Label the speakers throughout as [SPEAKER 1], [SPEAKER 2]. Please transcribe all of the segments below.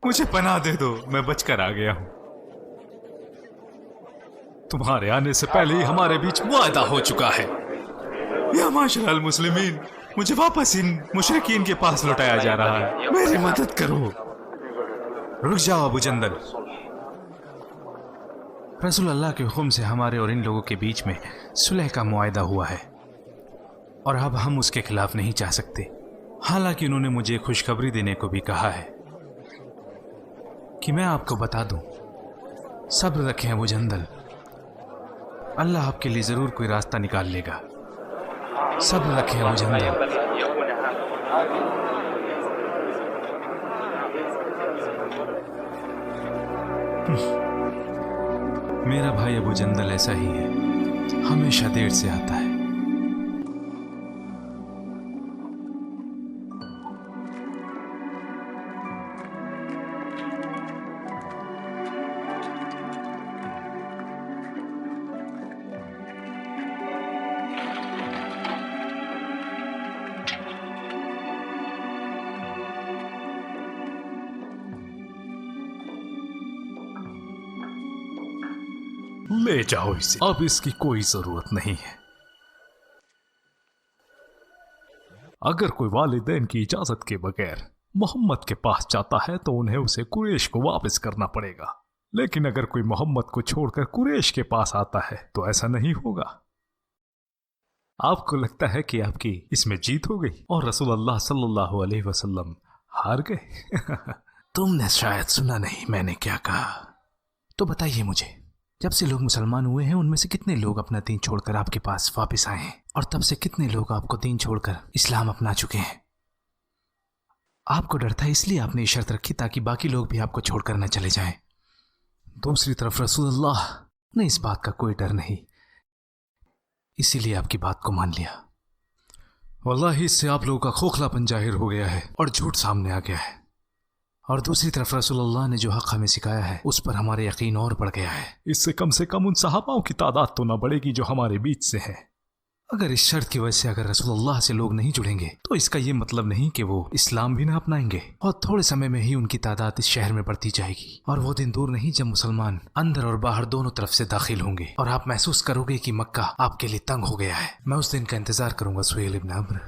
[SPEAKER 1] मुझे पनाह दे दो, मैं बचकर आ गया हूं। तुम्हारे आने से पहले ही हमारे बीच वादा हो चुका है। या माशरल मुस्लिमीन, मुझे वापस इन मुशरिकीन के पास लौटाया जा रहा है, मेरी मदद करो। रुक जाओ अबू जंदल। रसूल अल्लाह के हुक्म से हमारे और इन लोगों के बीच में सुलह का मुआहदा हुआ है और अब हम उसके खिलाफ नहीं जा सकते। हालांकि उन्होंने मुझे खुशखबरी देने को भी कहा है कि मैं आपको बता दूं। सब्र रखें अबू जंदल, अल्लाह आपके लिए जरूर कोई रास्ता निकाल लेगा। सब्र रखें अबू जंदल। मेरा भाई अबू जंदल ऐसा ही है, हमेशा देर से आता है। ले जाओ इसे, अब इसकी कोई जरूरत नहीं है। अगर कोई वालिदैन की इजाजत के बगैर मोहम्मद के पास जाता है तो उन्हें उसे कुरैश को वापस करना पड़ेगा, लेकिन अगर कोई मोहम्मद को छोड़कर कुरैश के पास आता है तो ऐसा नहीं होगा। आपको लगता है कि आपकी इसमें जीत हो गई और रसूल अल्लाह सल्लल्लाहु अलैहि वसल्लम हार गए? तुमने शायद सुना नहीं मैंने क्या कहा। तो बताइए मुझे, जब से लोग मुसलमान हुए हैं उनमें से कितने लोग अपना दीन छोड़कर आपके पास वापस आए हैं, और तब से कितने लोग आपको दीन छोड़कर इस्लाम अपना चुके हैं? आपको डर था इसलिए आपने शर्त रखी ताकि बाकी लोग भी आपको छोड़कर न चले जाएं। दूसरी तरफ रसूलुल्लाह ने इस बात का कोई डर नहीं, इसीलिए आपकी बात को मान लिया। वल्लाही इससे आप लोगों का खोखलापन जाहिर हो गया है और झूठ सामने आ गया है। और दूसरी तरफ रसूलुल्लाह ने जो हक हमें सिखाया है उस पर हमारे यकीन और बढ़ गया है। इससे कम से कम उन सहाबाओं की तादाद तो ना बढ़ेगी जो हमारे बीच से है। अगर इस शर्त की वजह से अगर रसूलुल्लाह से लोग नहीं जुड़ेंगे तो इसका ये मतलब नहीं कि वो इस्लाम भी ना अपनाएंगे, और थोड़े समय में ही उनकी तादाद इस शहर में बढ़ती जाएगी। और वो दिन दूर नहीं जब मुसलमान अंदर और बाहर दोनों तरफ से दाखिल होंगे और आप महसूस करोगे कि मक्का आपके लिए तंग हो गया है। मैं उस दिन का इंतजार करूंगा सुहेल इब्न अम्र।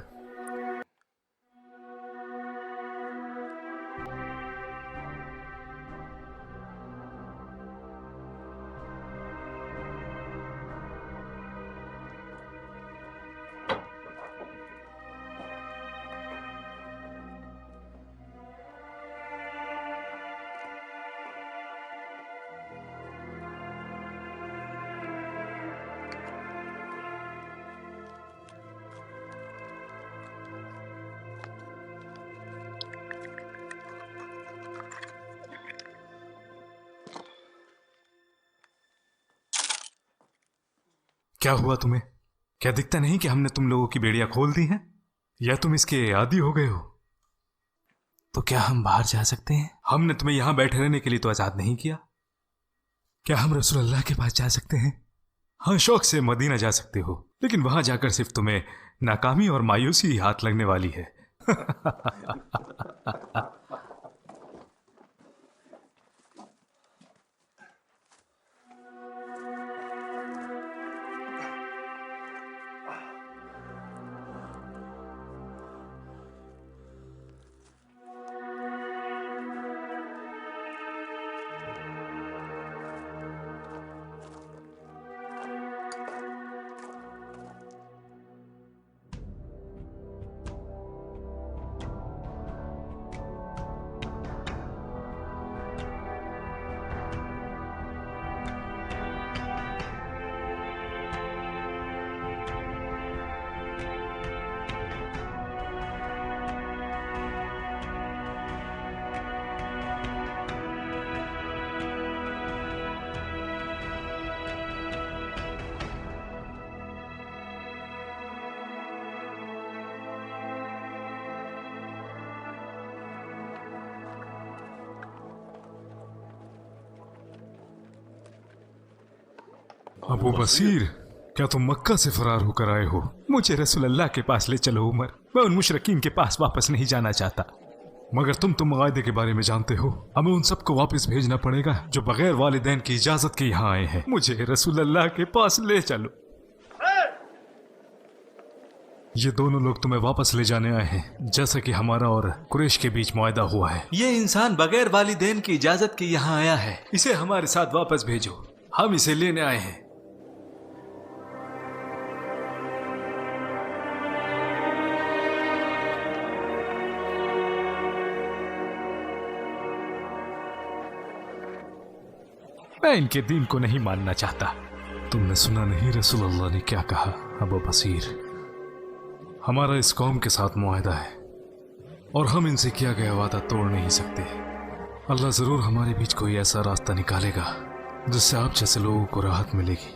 [SPEAKER 1] क्या हुआ तुम्हें? क्या दिखता नहीं कि हमने तुम लोगों की बेड़ियां खोल दी हैं, या तुम इसके आदी हो गए हो? तो क्या हम बाहर जा सकते हैं? हमने तुम्हें यहां बैठे रहने के लिए तो आजाद नहीं किया। क्या हम रसूल अल्लाह के पास जा सकते हैं? हाँ, शौक से मदीना जा सकते हो, लेकिन वहां जाकर सिर्फ तुम्हें नाकामी और मायूसी ही हाथ लगने वाली है। अबू बसीर, क्या तुम मक्का से फरार होकर आए हो? मुझे रसूल अल्लाह के पास ले चलो उमर, मैं उन मुशरिकीन के पास वापस नहीं जाना चाहता। मगर तुम तो मुआहदे के बारे में जानते हो। हमें उन सबको वापस भेजना पड़ेगा जो बगैर वालिदैन की इजाजत के यहाँ आए हैं। मुझे रसूल अल्लाह के पास ले चलो। ये दोनों लोग तुम्हें वापस ले जाने आए हैं, जैसा कि हमारा और कुरैश के बीच मुआहदा हुआ है। ये इंसान बगैर वालिदैन की इजाजत के यहाँ आया है, इसे हमारे साथ वापस भेजो, हम इसे लेने आए हैं। मैं इनके दीन को नहीं मानना चाहता। तुमने सुना नहीं रसूल अल्लाह ने क्या कहा? अबू बसीर, हमारा इस कौम के साथ मुआहदा है और हम इनसे किया गया वादा तोड़ नहीं सकते। अल्लाह जरूर हमारे बीच कोई ऐसा रास्ता निकालेगा जिससे आप जैसे लोगों को राहत मिलेगी।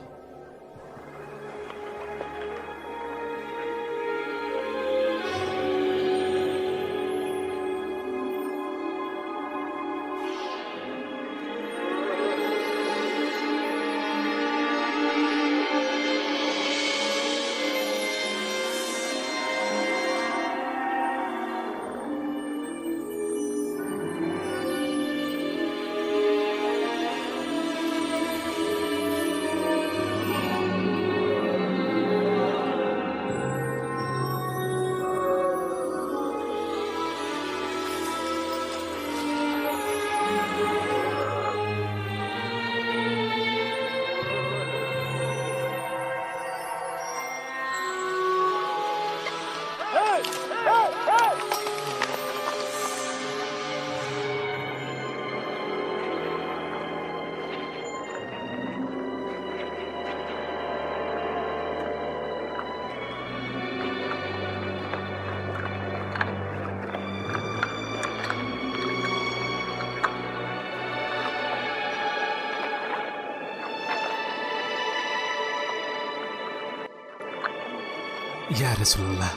[SPEAKER 1] या रसूलुल्लाह,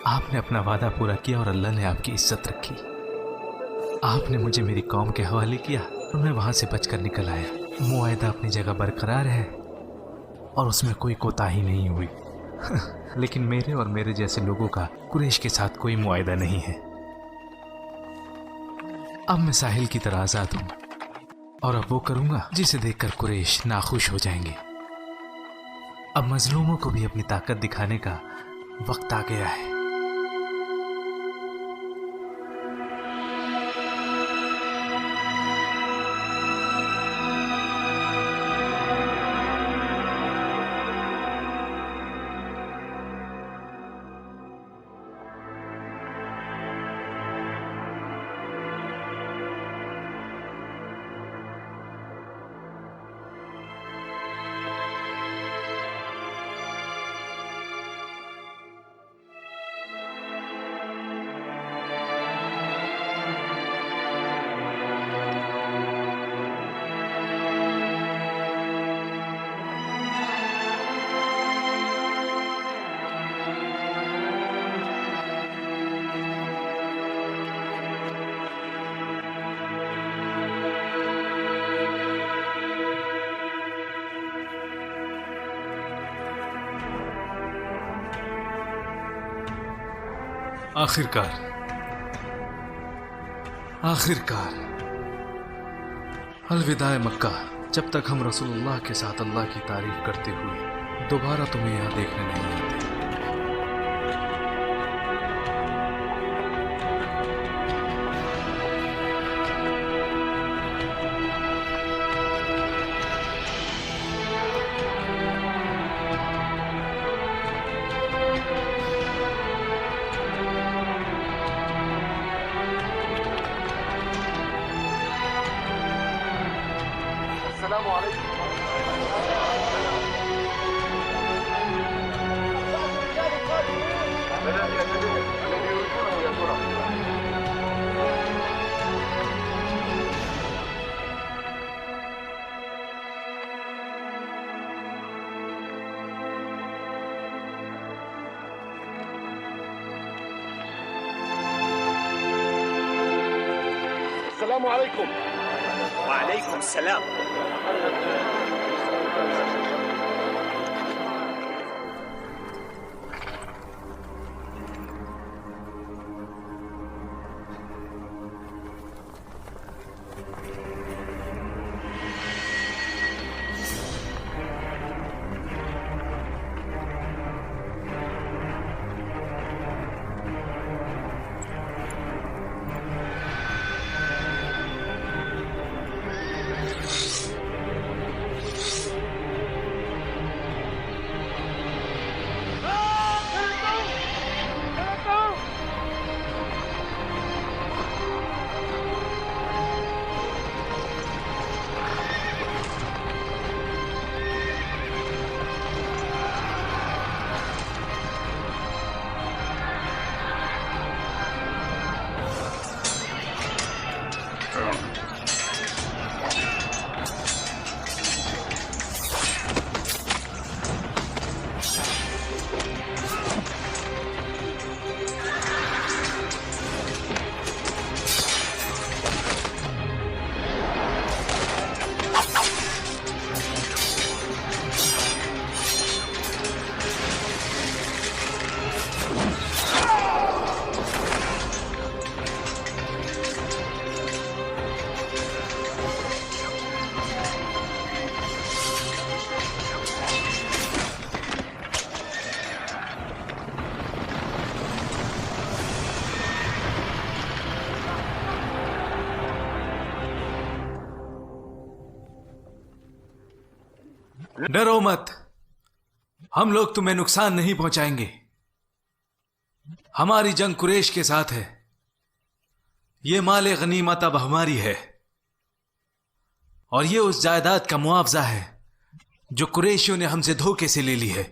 [SPEAKER 1] आपने अपना वादा पूरा किया और अल्लाह ने आपकी इज्जत रखी। आपने मुझे मेरी कौम के हवाले किया और मैं वहां से बचकर निकल आया। मुआहदा अपनी जगह बरकरार है और उसमें कोई कोताही नहीं हुई। लेकिन मेरे और मेरे जैसे लोगों का कुरैश के साथ कोई मुआहदा नहीं है। अब मैं साहिल की तरह आजाद हूं और अब वो करूंगा जिसे देखकर कुरैश नाखुश हो जाएंगे। अब मजलूमों को भी अपनी ताकत दिखाने का वक्त आ गया है। आखिरकार अलविदाए मक्का। जब तक हम रसूलुल्लाह के साथ अल्लाह की तारीफ करते हुए दोबारा तुम्हें यहाँ देखने नहीं आते।
[SPEAKER 2] अस्सलामुअलैकुम। वालेकुम सलाम।
[SPEAKER 1] डरो मत, हम लोग तुम्हें नुकसान नहीं पहुंचाएंगे। हमारी जंग कुरैश के साथ है। ये माल गनीमत अब हमारी है और ये उस जायदाद का मुआवजा है जो कुरैशियों ने हमसे धोखे से ले ली है।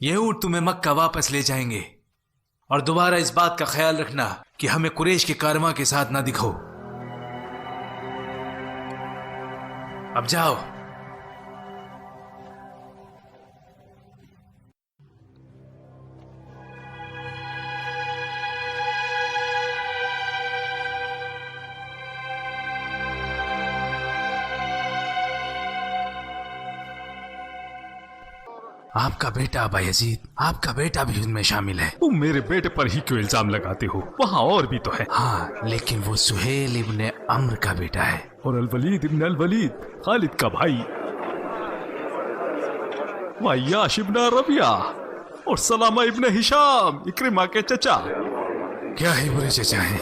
[SPEAKER 1] ये ऊंट तुम्हें मक्का वापस ले जाएंगे और दोबारा इस बात का ख्याल रखना कि हमें कुरैश के कारवां के साथ ना दिखो। अब जाओ। आपका बेटा अबा यजीद, आपका बेटा भी उनमें शामिल है।
[SPEAKER 3] तुम मेरे बेटे पर ही क्यों इल्जाम लगाते हो? वहाँ और भी तो है।
[SPEAKER 1] हाँ, लेकिन वो सुहेल इब्ने अम्र का बेटा है।
[SPEAKER 3] और अल-वलीद इब्न अल-वलीद खालिद का भाई, वयाश इब्न रबिया और सलामा इब्न हिशाम इक्रिमा के चचा।
[SPEAKER 1] क्या ही बुरे चचा हैं।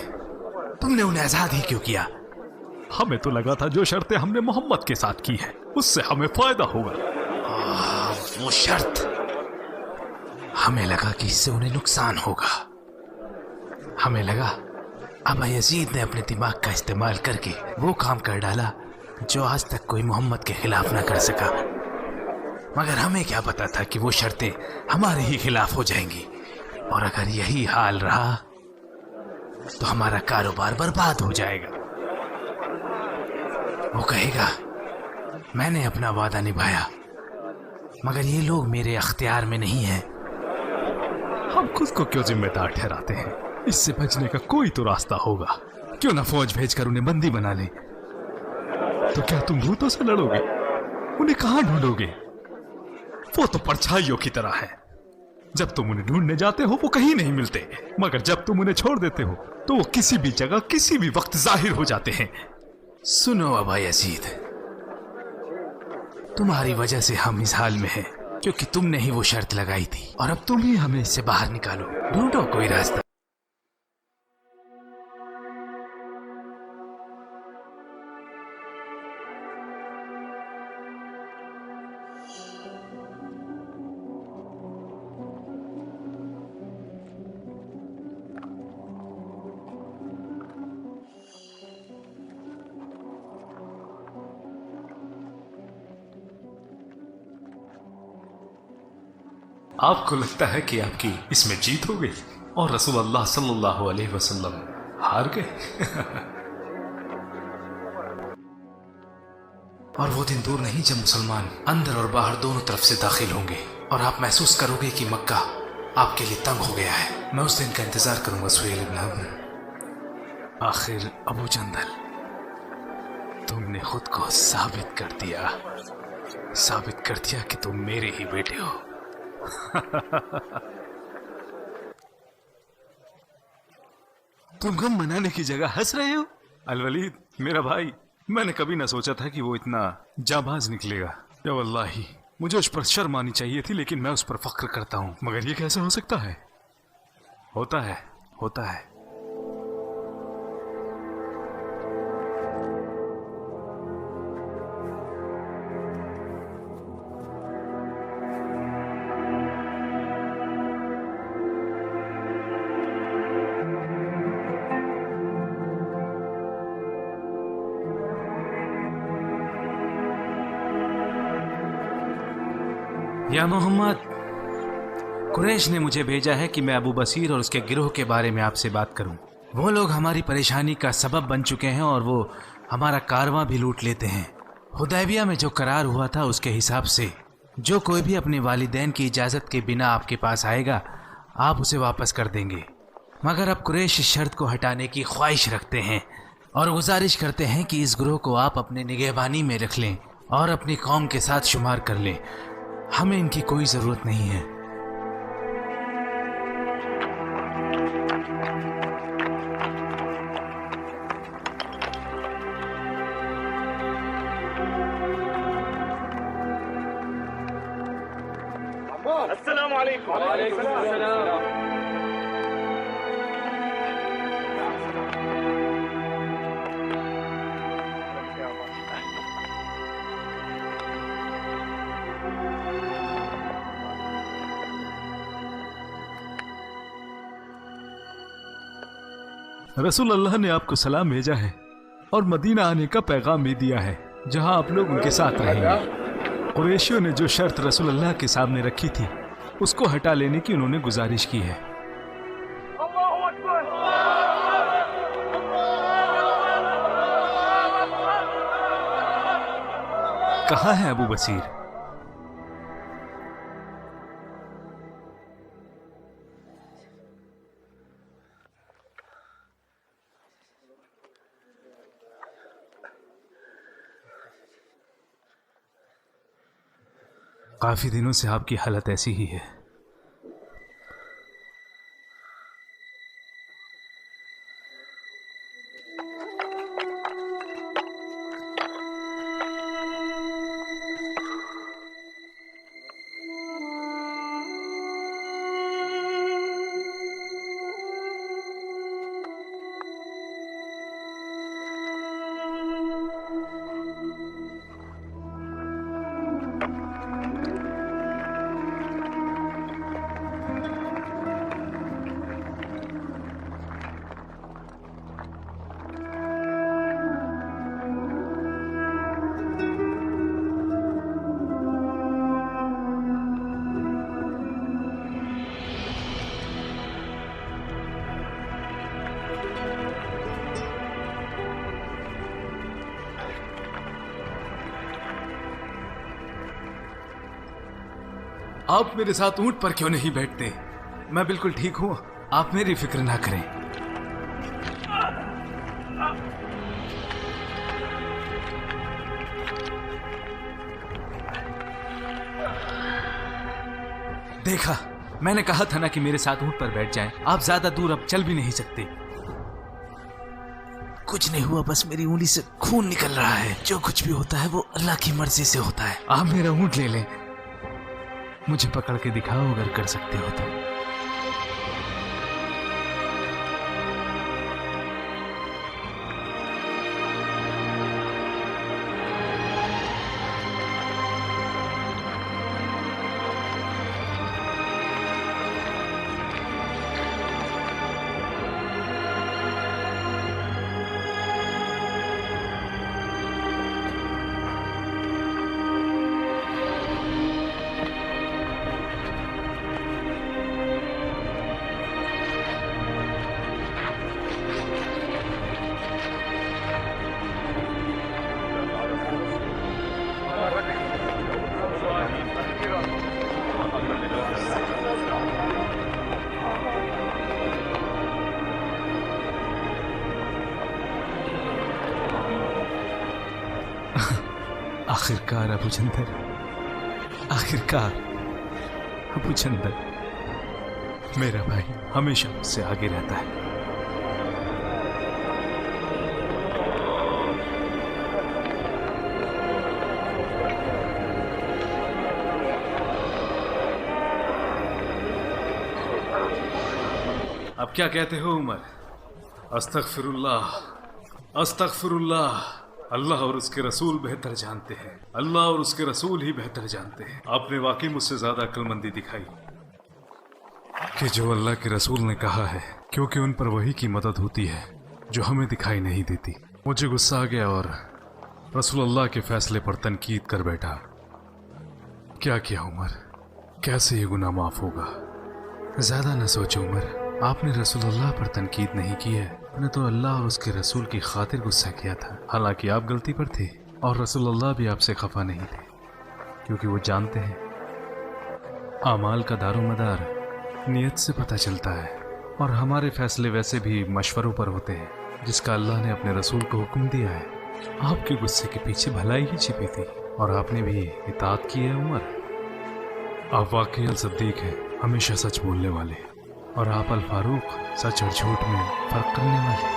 [SPEAKER 1] तुमने उन्हें आजाद ही क्यों किया?
[SPEAKER 3] हमें तो लगा था जो शर्तें हमने मोहम्मद के साथ की है उससे हमें फायदा होगा।
[SPEAKER 1] वो शर्त, हमें लगा कि इससे उन्हें नुकसान होगा। हमें लगा अबा यजीद ने अपने दिमाग का इस्तेमाल करके वो काम कर डाला जो आज तक कोई मोहम्मद के खिलाफ ना कर सका। मगर हमें क्या पता था कि वो शर्तें हमारे ही खिलाफ हो जाएंगी और अगर यही हाल रहा तो हमारा कारोबार बर्बाद हो जाएगा। वो कहेगा मैंने अपना वादा निभाया मगर ये लोग मेरे अख्तियार में नहीं हैं।
[SPEAKER 3] हम खुद को क्यों जिम्मेदार ठहराते हैं? इससे बचने का कोई तो रास्ता होगा।
[SPEAKER 1] क्यों ना फौज भेजकर उन्हें बंदी बना ले?
[SPEAKER 3] तो क्या तुम भूतों से लड़ोगे? उन्हें कहाँ ढूंढोगे? वो तो परछाइयों की तरह है। जब तुम उन्हें ढूंढने जाते हो वो कहीं नहीं मिलते, मगर जब तुम उन्हें छोड़ देते हो तो वो किसी भी जगह किसी भी वक्त जाहिर हो जाते हैं।
[SPEAKER 1] सुनो अबा यजीद, तुम्हारी वजह से हम इस हाल में हैं क्योंकि तुमने ही वो शर्त लगाई थी और अब तुम ही हमें इससे बाहर निकालो। ढूंढो कोई रास्ता।
[SPEAKER 3] आपको लगता है कि आपकी इसमें जीत हो गई और रसूलुल्लाह सल्लल्लाहु अलैहि वसल्लम हार गए?
[SPEAKER 1] और वो दिन दूर नहीं जब मुसलमान अंदर और बाहर दोनों तरफ से दाखिल होंगे और आप महसूस करोगे कि मक्का आपके लिए तंग हो गया है। मैं उस दिन का इंतजार करूंगा सुहेल इब्न अम्र। आखिर अबू जंदल, तुमने खुद को साबित कर दिया कि तुम मेरे ही बेटे हो। तुम गम मनाने की जगह हंस रहे हो।
[SPEAKER 3] अल-वलीद मेरा भाई, मैंने कभी ना सोचा था कि वो इतना जाबाज निकलेगा। या वल्लाही मुझे उस पर शर्म आनी चाहिए थी, लेकिन मैं उस पर फख्र करता हूँ। मगर ये कैसे हो सकता है? होता है।
[SPEAKER 1] या मोहम्मद, कुरैश ने मुझे भेजा है कि मैं अबू बसीर और उसके गिरोह के बारे में आपसे बात करूं। वो लोग हमारी परेशानी का सबब बन चुके हैं और वो हमारा कारवां भी लूट लेते हैं। हुदैबिया में जो करार हुआ था उसके हिसाब से जो कोई भी अपने वालिदैन की इजाज़त के बिना आपके पास आएगा आप उसे वापस कर देंगे। मगर अब कुरैश इस शर्त को हटाने की ख्वाहिश रखते हैं और गुजारिश करते हैं कि इस गिरोह को आप अपने निगहबानी में रख लें और अपनी कौम के साथ शुमार कर लें। हमें इनकी कोई ज़रूरत नहीं है।
[SPEAKER 2] अस्सलाम वालेकुम। वालेकुम अस्सलाम।
[SPEAKER 3] रसूल अल्लाह ने आपको सलाम भेजा है और मदीना आने का पैगाम भी दिया है, जहां आप लोग उनके साथ रहेंगे। कुरैशियों ने जो शर्त रसूल अल्लाह के सामने रखी थी, उसको हटा लेने की उन्होंने गुजारिश की है। कहाँ है अबू बसीर? काफी दिनों से आपकी हालत ऐसी ही है। आप मेरे साथ ऊंट पर क्यों नहीं बैठते? मैं बिल्कुल ठीक हूं, आप मेरी फिक्र ना करें। देखा, मैंने कहा था ना कि मेरे साथ ऊंट पर बैठ जाएं। आप ज्यादा दूर अब चल भी नहीं सकते। कुछ नहीं हुआ, बस मेरी उंगली से खून निकल रहा है। जो कुछ भी होता है वो अल्लाह की मर्जी से होता है। आप मेरा ऊंट ले लें, मुझे पकड़ के दिखाओ अगर कर सकते हो तो। आखिरकार अबू चंदर, आखिरकार अबू चंदर, मेरा भाई हमेशा मुझसे आगे रहता है। अब क्या कहते हो उमर? अस्तगफिरुल्लाह, अस्तगफिरुल्लाह। अल्लाह और उसके रसूल बेहतर जानते हैं, अल्लाह और उसके रसूल ही बेहतर जानते हैं। आपने वाकई मुझसे ज्यादा अक्लमंदी दिखाई कि जो अल्लाह के रसूल ने कहा है, क्योंकि उन पर वही की मदद होती है जो हमें दिखाई नहीं देती। मुझे गुस्सा आ गया और रसूलुल्लाह के फैसले पर तनकीद कर बैठा। क्या किया उमर? कैसे ये गुनाह माफ होगा? ज्यादा न सोचो उमर, आपने रसूलुल्लाह पर तनकीद नहीं की है, आपने तो अल्लाह और उसके रसूल की खातिर गुस्सा किया था। हालांकि आप गलती पर थे और रसूलुल्लाह भी आपसे खफा नहीं थे, क्योंकि वो जानते हैं आमाल का दारोमदार नियत से पता चलता है, और हमारे फैसले वैसे भी मशवरों पर होते हैं जिसका अल्लाह ने अपने रसूल को हुक्म दिया है। आपके गुस्से के पीछे भलाई ही छिपी थी और आपने भी इताअत की है उमर। आप वाकई अल सद्दीक हैं, हमेशा सच बोलने वाले, और आप अल फारूक, सच और झूठ में फर्क करने वाले।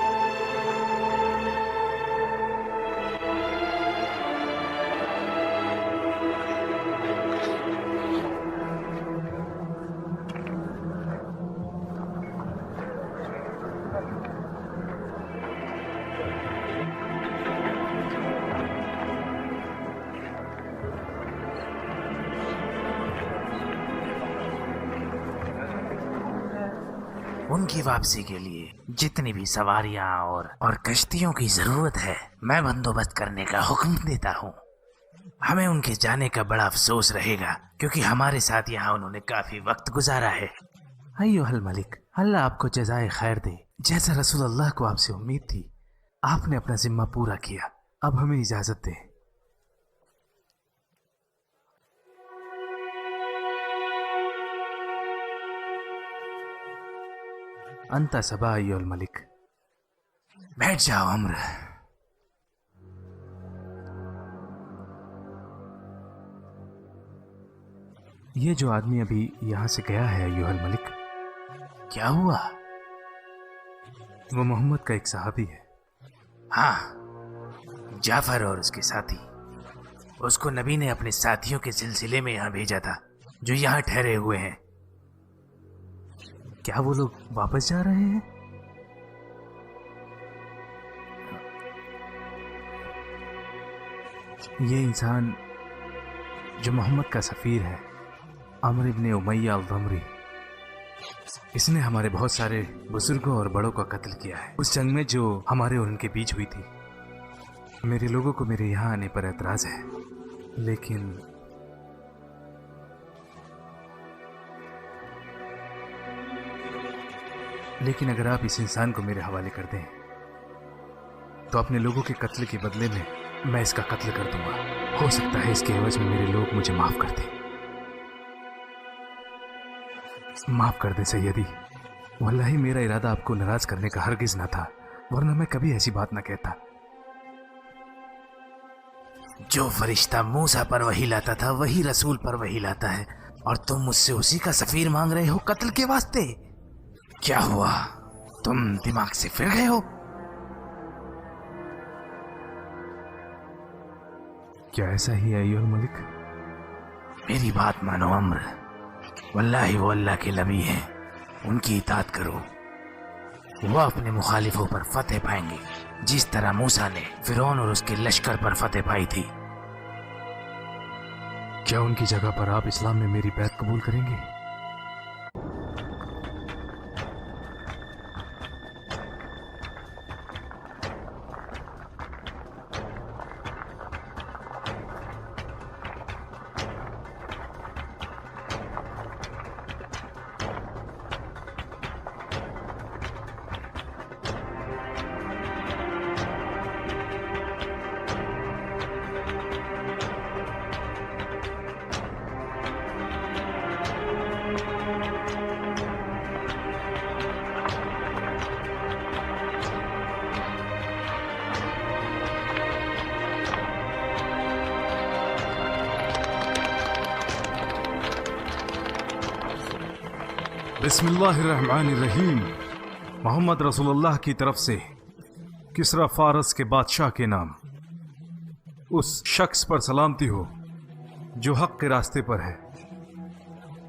[SPEAKER 4] उनकी वापसी के लिए जितनी भी सवारियां और कश्तियों की जरूरत है मैं बंदोबस्त करने का हुक्म देता हूँ। हमें उनके जाने का बड़ा अफसोस रहेगा क्योंकि हमारे साथ यहाँ उन्होंने काफी वक्त गुजारा है।
[SPEAKER 1] अय्युहल मलिक, अल्लाह आपको जज़ाए खैर दे। जैसा रसूल अल्लाह को आपसे उम्मीद थी, आपने अपना जिम्मा पूरा किया। अब हमें इजाजत दें। अंता सबा अय्युहल मलिक।
[SPEAKER 4] बैठ जाओ अम्र।
[SPEAKER 1] ये जो आदमी अभी यहाँ से गया है अय्युहल मलिक,
[SPEAKER 4] क्या हुआ?
[SPEAKER 1] वो मोहम्मद का एक सहाबी है।
[SPEAKER 4] हाँ, जाफर और उसके साथी। उसको नबी ने अपने साथियों के सिलसिले में यहाँ भेजा था जो यहाँ ठहरे हुए हैं।
[SPEAKER 1] क्या वो लोग वापस जा रहे हैं? ये इंसान जो मोहम्मद का सफीर है, अमर इब्ने उमैया अल-ज़मरी, इसने हमारे बहुत सारे बुजुर्गों और बड़ों का कत्ल किया है। उस जंग में जो हमारे और उनके बीच हुई थी। मेरे लोगों को मेरे यहाँ आने पर एतराज है, लेकिन अगर आप इस इंसान को मेरे हवाले कर दें तो अपने लोगों के कत्ल के बदले में मैं इसका कत्ल कर दूंगा। हो सकता है इसके एवज में मेरे लोग मुझे माफ कर दें। माफ कर दें सैयदी। वल्लाही मेरा इरादा आपको नाराज करने का हरगिज ना था, वरना मैं कभी ऐसी बात ना कहता।
[SPEAKER 4] जो फरिश्ता मूसा पर वही लाता था वही रसूल पर वही लाता है, और तुम मुझसे उसी का सफीर मांग रहे हो कत्ल के वास्ते। क्या हुआ, तुम दिमाग से फिर गए हो?
[SPEAKER 1] क्या ऐसा ही है अय्युहल मलिक?
[SPEAKER 4] मेरी बात मानो अम्र, वल्लाही वो अल्लाह के नबी हैं, उनकी इताअत करो। वो अपने मुखालिफों पर फतेह पाएंगे जिस तरह मूसा ने फिरौन और उसके लश्कर पर फतेह पाई थी।
[SPEAKER 1] क्या उनकी जगह पर आप इस्लाम में मेरी बैत कबूल करेंगे? बिस्मिल्लाहिर्रहमानिर्रहीम। मोहम्मद रसूलुल्लाह की तरफ से किसरा फारस के बादशाह के नाम, उस शख्स पर सलामती हो जो हक के रास्ते पर है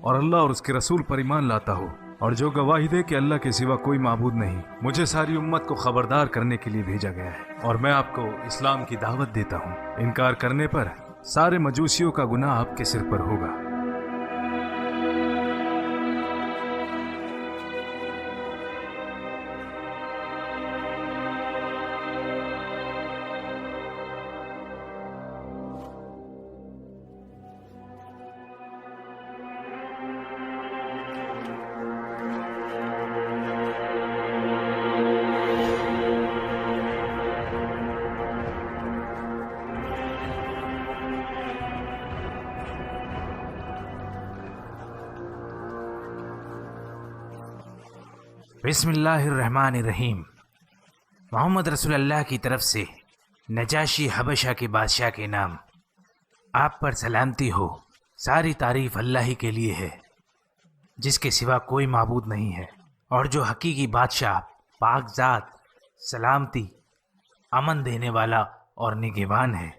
[SPEAKER 1] और अल्लाह और उसके रसूल पर ईमान लाता हो, और जो गवाही दे कि अल्लाह के सिवा कोई माबूद नहीं। मुझे सारी उम्मत को खबरदार करने के लिए भेजा गया है और मैं आपको इस्लाम की दावत देता हूँ। इनकार करने पर सारे मजूसियों का गुनाह आपके सिर पर होगा।
[SPEAKER 4] बिस्मिल्लाहिर्रहमानिर्रहीम। मोहम्मद रसूलुल्लाह की तरफ से नजाशी हबशा के बादशाह के नाम, आप पर सलामती हो। सारी तारीफ अल्लाह ही के लिए है जिसके सिवा कोई माबूद नहीं है, और जो हकीकी बादशाह, पाकज़ात, सलामती, अमन देने वाला और निगहबान है।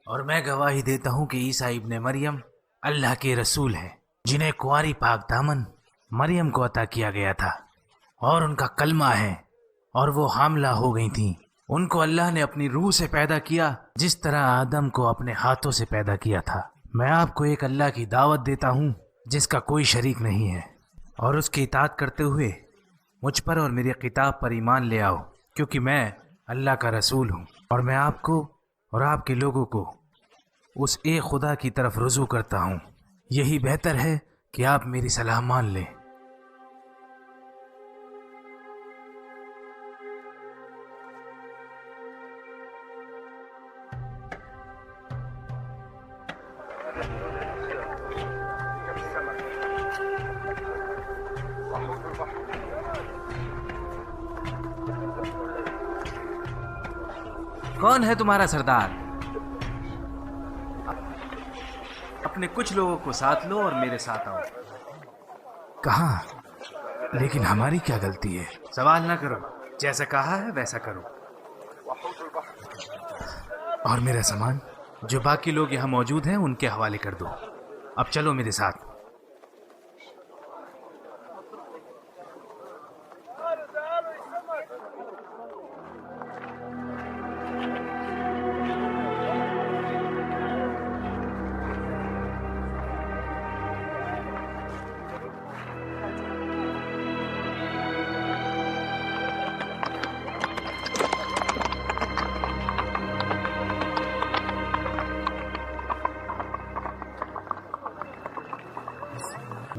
[SPEAKER 4] और मैं गवाही देता हूँ कि ईसा इब्ने मरियम अल्लाह के रसूल हैं, जिन्हें कुंवारी पाक दामन मरियम को अता किया गया था, और उनका कलमा है, और वो हामला हो गई थीं। उनको अल्लाह ने अपनी रूह से पैदा किया जिस तरह आदम को अपने हाथों से पैदा किया था। मैं आपको एक अल्लाह की दावत देता हूँ जिसका कोई शरीक नहीं है, और उसकी इताअत करते हुए मुझ पर और मेरी किताब पर ईमान ले आओ, क्योंकि मैं अल्लाह का रसूल हूँ और मैं आपको और आपके लोगों को उस एक खुदा की तरफ रुजू करता हूँ। यही बेहतर है कि आप मेरी सलाह मान लें। कौन है तुम्हारा सरदार? अपने कुछ लोगों को साथ लो और मेरे साथ आओ।
[SPEAKER 1] कहाँ? लेकिन हमारी क्या गलती है?
[SPEAKER 4] सवाल ना करो, जैसा कहा है वैसा करो।
[SPEAKER 1] और मेरा सामान?
[SPEAKER 4] जो बाकी लोग यहाँ मौजूद हैं उनके हवाले कर दो। अब चलो मेरे साथ।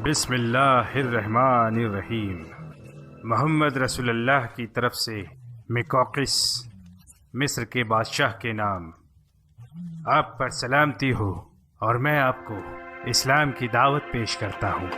[SPEAKER 5] बिस्मिल्लाहिर्रहमानिर्रहीम। मोहम्मद रसूलुल्लाह की तरफ से मिकौकिस मिस्र के बादशाह के नाम, आप पर सलामती हो और मैं आपको इस्लाम की दावत पेश करता हूँ।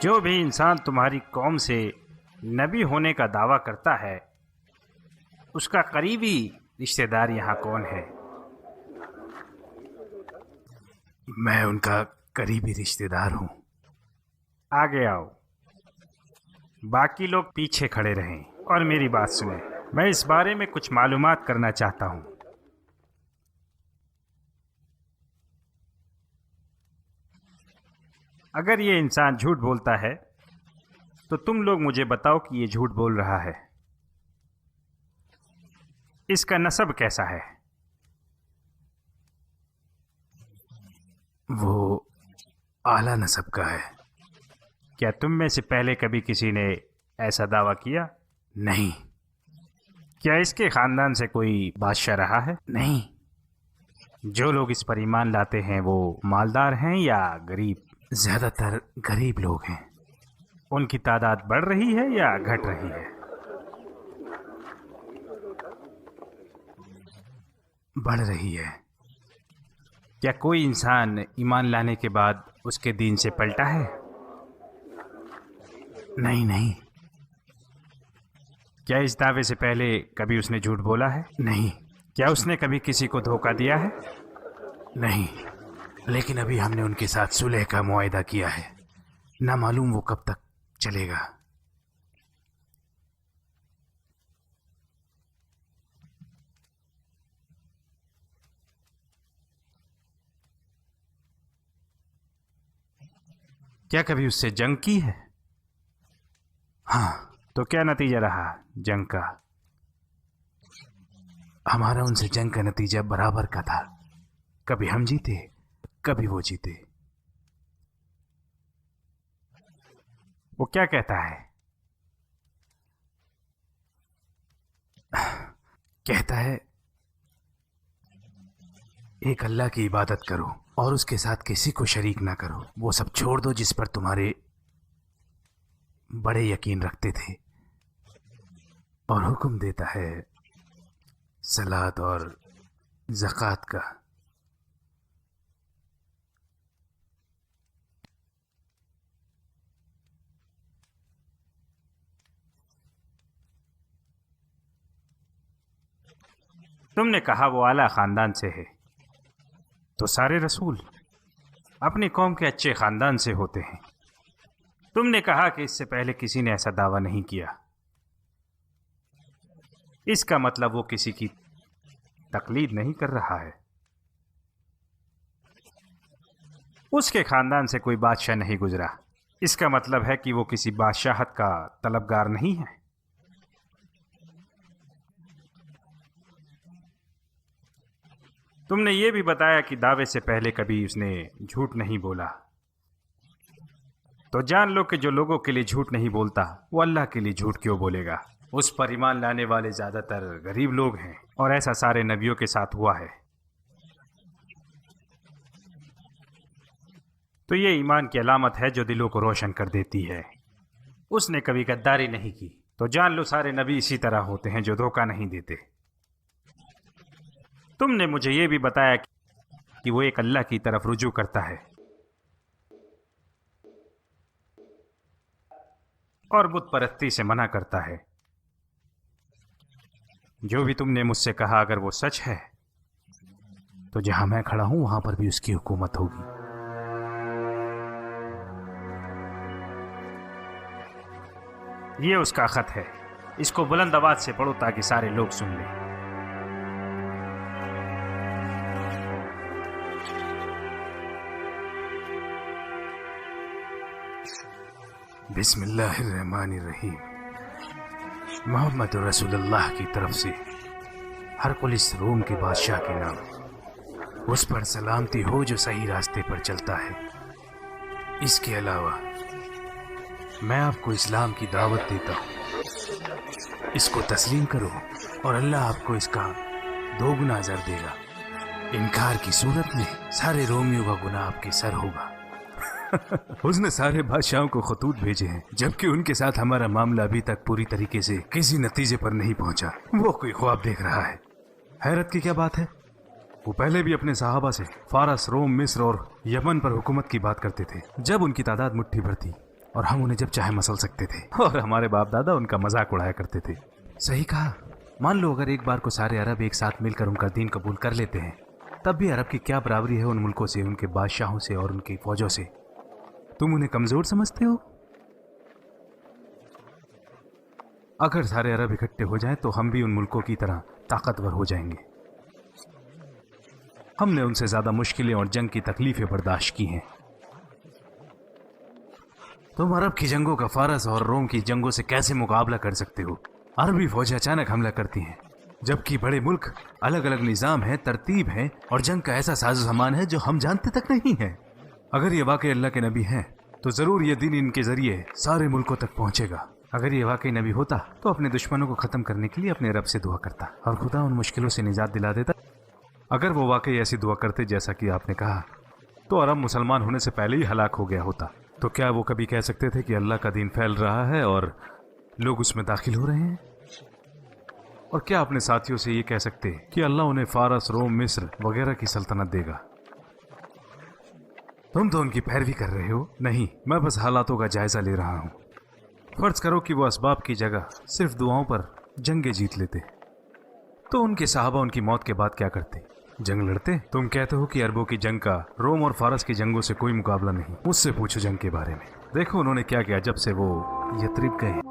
[SPEAKER 5] जो भी इंसान तुम्हारी कौम से नबी होने का दावा करता है, उसका करीबी रिश्तेदार यहाँ कौन है?
[SPEAKER 1] मैं उनका करीबी रिश्तेदार हूँ।
[SPEAKER 5] आगे आओ, बाकी लोग पीछे खड़े रहें और मेरी बात सुनें। मैं इस बारे में कुछ मालूमात करना चाहता हूँ। अगर ये इंसान झूठ बोलता है तो तुम लोग मुझे बताओ कि ये झूठ बोल रहा है। इसका नसब कैसा है?
[SPEAKER 1] वो आला नसब का है।
[SPEAKER 5] क्या तुम में से पहले कभी किसी ने ऐसा दावा किया?
[SPEAKER 1] नहीं।
[SPEAKER 5] क्या इसके खानदान से कोई बादशाह रहा है?
[SPEAKER 1] नहीं।
[SPEAKER 5] जो लोग इस पर ईमान लाते हैं वो मालदार हैं या गरीब?
[SPEAKER 1] ज्यादातर गरीब लोग हैं।
[SPEAKER 5] उनकी तादाद बढ़ रही है या घट रही है?
[SPEAKER 1] बढ़ रही है।
[SPEAKER 5] क्या कोई इंसान ईमान लाने के बाद उसके दीन से पलटा है?
[SPEAKER 1] नहीं नहीं।
[SPEAKER 5] क्या इस दावे से पहले कभी उसने झूठ बोला है?
[SPEAKER 1] नहीं।
[SPEAKER 5] क्या उसने कभी किसी को धोखा दिया है?
[SPEAKER 1] नहीं, लेकिन अभी हमने उनके साथ सुलह का मुआहिदा किया है। ना मालूम वो कब तक चलेगा।
[SPEAKER 5] क्या कभी उससे जंग की है?
[SPEAKER 1] हाँ।
[SPEAKER 5] तो क्या नतीजा रहा जंग का?
[SPEAKER 1] हमारा उनसे जंग का नतीजा बराबर का था। कभी हम जीते, कभी वो जीते।
[SPEAKER 5] वो क्या कहता है?
[SPEAKER 1] कहता है, एक अल्लाह की इबादत करो और उसके साथ किसी को शरीक ना करो। वो सब छोड़ दो जिस पर तुम्हारे बड़े यकीन रखते थे।
[SPEAKER 4] और हुक्म देता है सलात और ज़कात का।
[SPEAKER 5] तुमने कहा वो आला ख़ानदान से है, तो सारे रसूल अपनी कौम के अच्छे ख़ानदान से होते हैं। तुमने कहा कि इससे पहले किसी ने ऐसा दावा नहीं किया, इसका मतलब वो किसी की तकलीद नहीं कर रहा है। उसके ख़ानदान से कोई बादशाह नहीं गुजरा, इसका मतलब है कि वो किसी बादशाहत का तलबगार नहीं है। तुमने ये भी बताया कि दावे से पहले कभी उसने झूठ नहीं बोला, तो जान लो कि जो लोगों के लिए झूठ नहीं बोलता वो अल्लाह के लिए झूठ क्यों बोलेगा। उस पर ईमान लाने वाले ज़्यादातर गरीब लोग हैं, और ऐसा सारे नबियों के साथ हुआ है। तो ये ईमान की अलामत है जो दिलों को रोशन कर देती है। उसने कभी गद्दारी नहीं की, तो जान लो सारे नबी इसी तरह होते हैं जो धोखा नहीं देते। तुमने मुझे ये भी बताया कि वो एक अल्लाह की तरफ रुजू करता है और बुत परस्ती से मना करता है। जो भी तुमने मुझसे कहा अगर वो सच है तो जहां मैं खड़ा हूं वहां पर भी उसकी हुकूमत होगी। ये उसका खत है, इसको बुलंद आवाज से पढ़ो ताकि सारे लोग सुन लें।
[SPEAKER 4] बिस्मिल्लाहिर्रहमानिर्रहीम। मोहम्मद रसूलुल्लाह की तरफ से हरकुलिस रोम के बादशाह के नाम, उस पर सलामती हो जो सही रास्ते पर चलता है। इसके अलावा मैं आपको इस्लाम की दावत देता हूँ, इसको तस्लीम करो और अल्लाह आपको इसका 2 गुना अजर देगा। इनकार की सूरत में सारे रोमियों का गुनाह आपके सर होगा। उसने सारे बादशाहों को खतूत भेजे हैं, जबकि उनके साथ हमारा मामला अभी तक पूरी तरीके से किसी नतीजे पर नहीं पहुंचा। वो कोई ख्वाब देख रहा है। हैरत की क्या बात है, वो पहले भी अपने सहाबा से फारस, रोम, मिस्र और यमन पर हुकूमत की बात करते थे, जब उनकी तादाद मुट्ठी भर थी और हम उन्हें जब चाहे मसल सकते थे, और हमारे बाप दादा उनका मजाक उड़ाया करते थे। सही कहा। मान लो अगर एक बार को सारे अरब एक साथ मिलकर उनका दीन कबूल कर लेते हैं, तब भी अरब की क्या बराबरी है उन मुल्कों से, उनके बादशाहों से और उनकी फौजों से। तुम उन्हें कमजोर समझते हो? अगर सारे अरब इकट्ठे हो जाएं तो हम भी उन मुल्कों की तरह ताकतवर हो जाएंगे। हमने उनसे ज्यादा मुश्किलें और जंग की तकलीफें बर्दाश्त की हैं। तुम अरब की जंगों का फारस और रोम की जंगों से कैसे मुकाबला कर सकते हो? अरबी फौजें अचानक हमला करती हैं, जबकि बड़े मुल्क अलग अलग निज़ाम है, तरतीब है और जंग का ऐसा साजो सामान है जो हम जानते तक नहीं है। अगर ये वाकई अल्लाह के नबी हैं तो जरूर ये दिन इनके जरिए सारे मुल्कों तक पहुंचेगा। अगर ये वाकई नबी होता तो अपने दुश्मनों को खत्म करने के लिए अपने रब से दुआ करता और खुदा उन मुश्किलों से निजात दिला देता। अगर वो वाकई ऐसी दुआ करते जैसा कि आपने कहा, तो अरब मुसलमान होने से पहले ही हलाक हो गया होता। तो क्या वो कभी कह सकते थे कि अल्लाह का दीन फैल रहा है और लोग उसमें दाखिल हो रहे हैं? और क्या अपने साथियों से ये कह सकते कि अल्लाह उन्हें फारस, रोम, मिस्र वगैरह की सल्तनत देगा? तुम तो उनकी पैरवी कर रहे हो। नहीं, मैं बस हालातों का जायजा ले रहा हूं। फर्ज करो कि वो असबाब की जगह सिर्फ दुआओं पर जंगे जीत लेते, तो उनके साहबा उनकी मौत के बाद क्या करते? जंग लड़ते? तुम कहते हो कि अरबों की जंग का रोम और फारस की जंगों से कोई मुकाबला नहीं। मुझसे पूछो जंग के बारे में। देखो उन्होंने क्या किया जब से वो यथरिब गए।